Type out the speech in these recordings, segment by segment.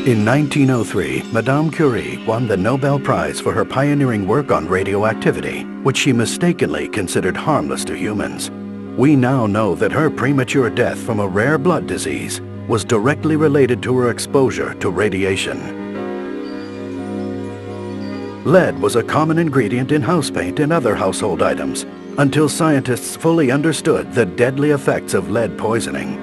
In 1903, Madame Curie won the Nobel Prize for her pioneering work on radioactivity, which she mistakenly considered harmless to humans. We now know that her premature death from a rare blood disease was directly related to her exposure to radiation. Lead was a common ingredient in house paint and other household items until scientists fully understood the deadly effects of lead poisoning.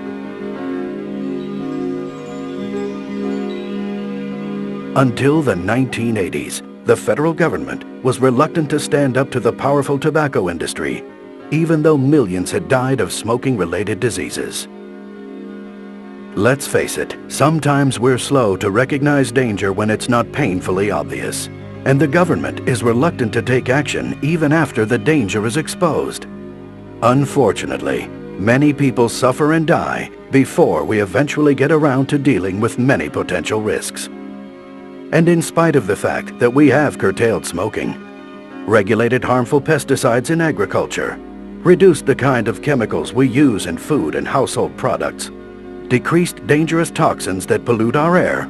Until the 1980s, the federal government was reluctant to stand up to the powerful tobacco industry, even though millions had died of smoking-related diseases. Let's face it, sometimes we're slow to recognize danger when it's not painfully obvious, and the government is reluctant to take action even after the danger is exposed. Unfortunately, many people suffer and die before we eventually get around to dealing with many potential risks. And in spite of the fact that we have curtailed smoking, regulated harmful pesticides in agriculture, reduced the kind of chemicals we use in food and household products, decreased dangerous toxins that pollute our air,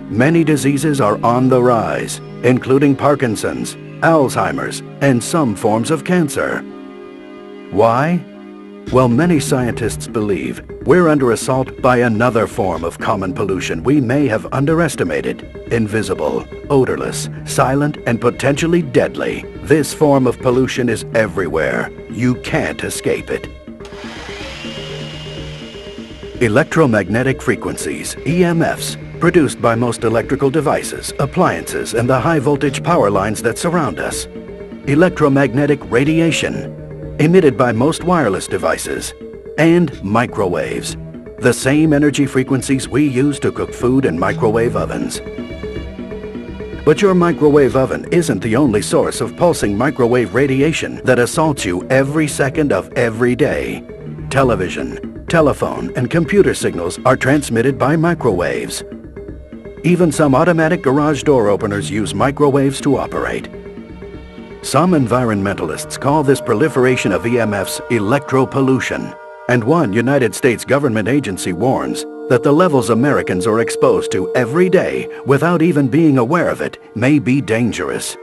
many diseases are on the rise, including Parkinson's, Alzheimer's, and some forms of cancer. Why? Well, many scientists believe we're under assault by another form of common pollution we may have underestimated. Invisible, odorless, silent, and potentially deadly. This form of pollution is everywhere. You can't escape it. Electromagnetic frequencies, EMFs, produced by most electrical devices, appliances, and the high-voltage power lines that surround us. Electromagnetic radiation, emitted by most wireless devices, and microwaves, the same energy frequencies we use to cook food in microwave ovens. But your microwave oven isn't the only source of pulsing microwave radiation that assaults you every second of every day. Television, telephone, and computer signals are transmitted by microwaves. Even some automatic garage door openers use microwaves to operate. Some environmentalists call this proliferation of EMFs electropollution, and one United States government agency warns that the levels Americans are exposed to every day without even being aware of it may be dangerous.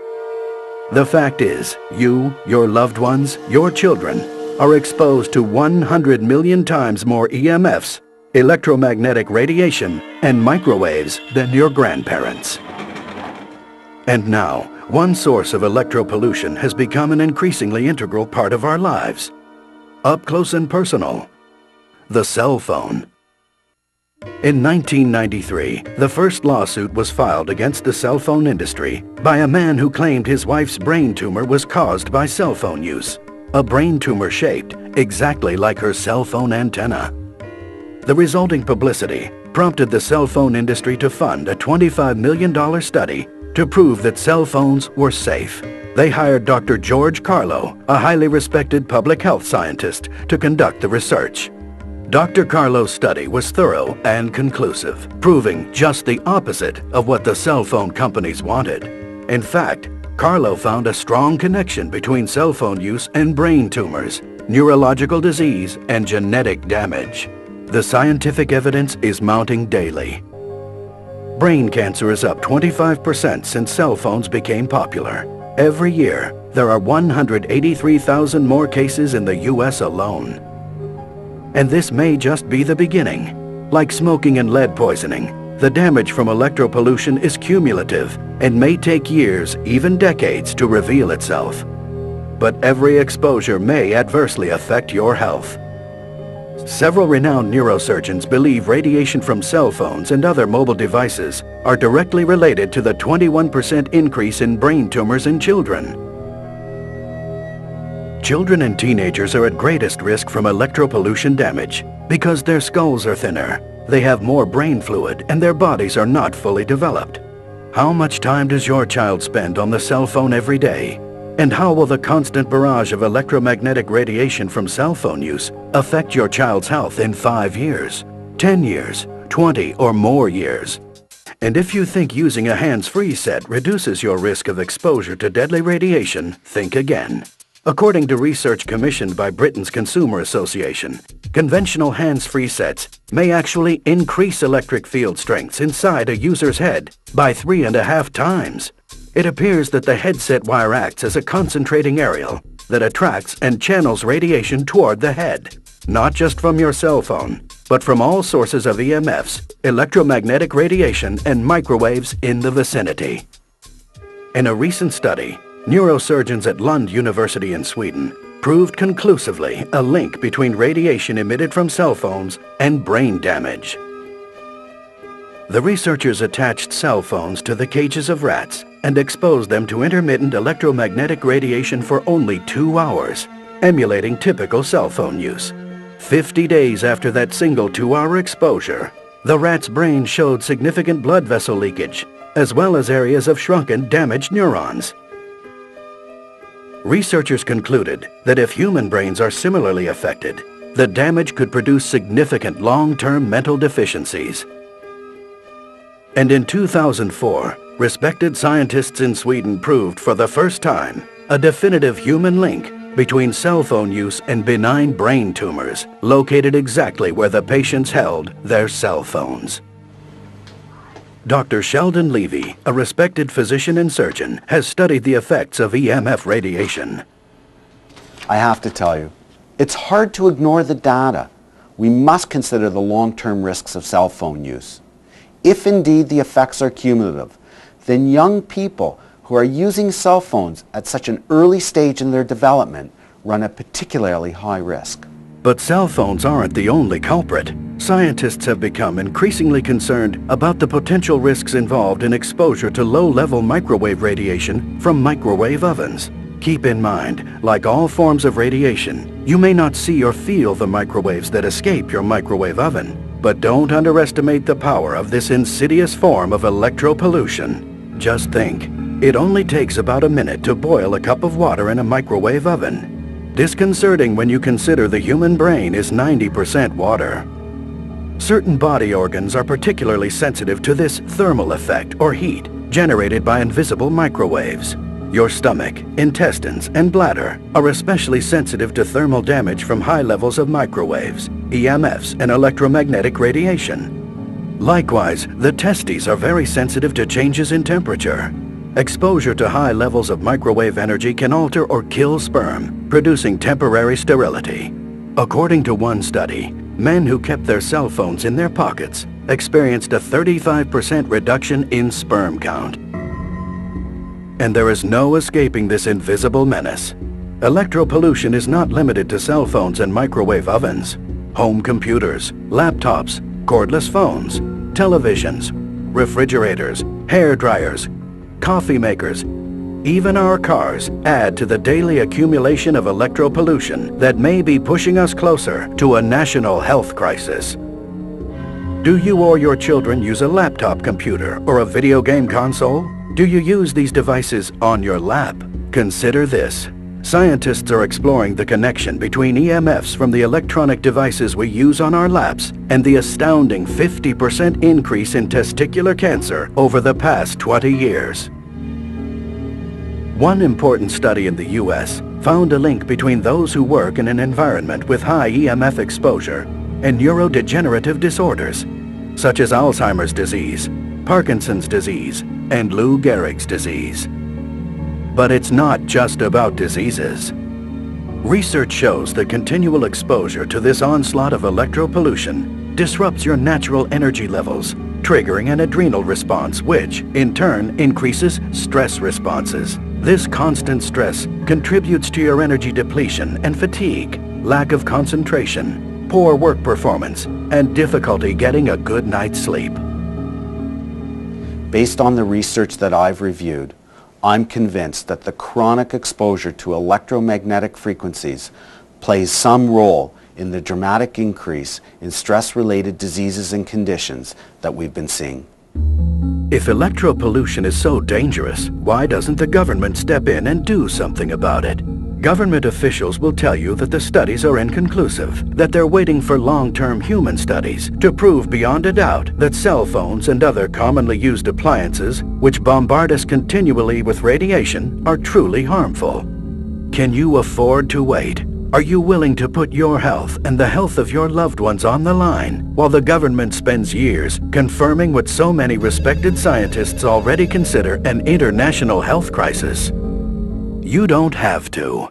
The fact is, you, your loved ones, your children are exposed to 100 million times more EMFs, electromagnetic radiation, and microwaves than your grandparents. And now, one source of electropollution has become an increasingly integral part of our lives. Up close and personal. The cell phone. In 1993, the first lawsuit was filed against the cell phone industry by a man who claimed his wife's brain tumor was caused by cell phone use. A brain tumor shaped exactly like her cell phone antenna. The resulting publicity prompted the cell phone industry to fund a $25 million study to prove that cell phones were safe. They hired Dr. George Carlo, a highly respected public health scientist, to conduct the research. Dr. Carlo's study was thorough and conclusive, proving just the opposite of what the cell phone companies wanted. In fact, Carlo found a strong connection between cell phone use and brain tumors, neurological disease, and genetic damage. The scientific evidence is mounting daily. Brain cancer is up 25% since cell phones became popular. Every year, there are 183,000 more cases in the US alone. And this may just be the beginning. Like smoking and lead poisoning, the damage from electropollution is cumulative and may take years, even decades, to reveal itself. But every exposure may adversely affect your health. Several renowned neurosurgeons believe radiation from cell phones and other mobile devices are directly related to the 21% increase in brain tumors in children. Children and teenagers are at greatest risk from electropollution damage because their skulls are thinner, they have more brain fluid, and their bodies are not fully developed. How much time does your child spend on the cell phone every day? And how will the constant barrage of electromagnetic radiation from cell phone use affect your child's health in 5 years, 10 years, 20 or more years? And if you think using a hands-free set reduces your risk of exposure to deadly radiation, think again. According to research commissioned by Britain's Consumer Association, Conventional hands-free sets may actually increase electric field strengths inside a user's head by 3.5 times. It appears that the headset wire acts as a concentrating aerial that attracts and channels radiation toward the head, not just from your cell phone, but from all sources of EMFs, electromagnetic radiation, and microwaves in the vicinity. In a recent study, neurosurgeons at Lund University in Sweden proved conclusively a link between radiation emitted from cell phones and brain damage. The researchers attached cell phones to the cages of rats and exposed them to intermittent electromagnetic radiation for only 2 hours, emulating typical cell phone use. 50 days after that single 2-hour exposure, the rat's brain showed significant blood vessel leakage, as well as areas of shrunken, damaged neurons. Researchers concluded that if human brains are similarly affected, the damage could produce significant long-term mental deficiencies. And in 2004, respected scientists in Sweden proved for the first time a definitive human link between cell phone use and benign brain tumors located exactly where the patients held their cell phones. Dr. Sheldon Levy, a respected physician and surgeon, has studied the effects of EMF radiation. I have to tell you, it's hard to ignore the data. We must consider the long-term risks of cell phone use. If indeed the effects are cumulative, then young people who are using cell phones at such an early stage in their development run a particularly high risk. But cell phones aren't the only culprit. Scientists have become increasingly concerned about the potential risks involved in exposure to low-level microwave radiation from microwave ovens. Keep in mind, like all forms of radiation, you may not see or feel the microwaves that escape your microwave oven. But don't underestimate the power of this insidious form of electropollution. Just think, it only takes about a minute to boil a cup of water in a microwave oven. Disconcerting when you consider the human brain is 90% water. Certain body organs are particularly sensitive to this thermal effect or heat generated by invisible microwaves. Your stomach, intestines, and bladder are especially sensitive to thermal damage from high levels of microwaves, EMFs, and electromagnetic radiation. Likewise, the testes are very sensitive to changes in temperature. Exposure to high levels of microwave energy can alter or kill sperm, producing temporary sterility. According to one study, men who kept their cell phones in their pockets experienced a 35% reduction in sperm count. And there is no escaping this invisible menace. Electropollution is not limited to cell phones and microwave ovens. Home computers, laptops, cordless phones, televisions, refrigerators, hair dryers, coffee makers, even our cars add to the daily accumulation of electropollution that may be pushing us closer to a national health crisis. Do you or your children use a laptop computer or a video game console? Do you use these devices on your lap? Consider this. Scientists are exploring the connection between EMFs from the electronic devices we use on our laps and the astounding 50% increase in testicular cancer over the past 20 years. One important study in the U.S. found a link between those who work in an environment with high EMF exposure and neurodegenerative disorders, such as Alzheimer's disease, Parkinson's disease, and Lou Gehrig's disease. But it's not just about diseases. Research shows that continual exposure to this onslaught of electropollution disrupts your natural energy levels, triggering an adrenal response which, in turn, increases stress responses. This constant stress contributes to your energy depletion and fatigue, lack of concentration, poor work performance, and difficulty getting a good night's sleep. Based on the research that I've reviewed, I'm convinced that the chronic exposure to electromagnetic frequencies plays some role in the dramatic increase in stress-related diseases and conditions that we've been seeing. If electropollution is so dangerous, why doesn't the government step in and do something about it? Government officials will tell you that the studies are inconclusive, that they're waiting for long-term human studies to prove beyond a doubt that cell phones and other commonly used appliances, which bombard us continually with radiation, are truly harmful. Can you afford to wait? Are you willing to put your health and the health of your loved ones on the line while the government spends years confirming what so many respected scientists already consider an international health crisis? You don't have to.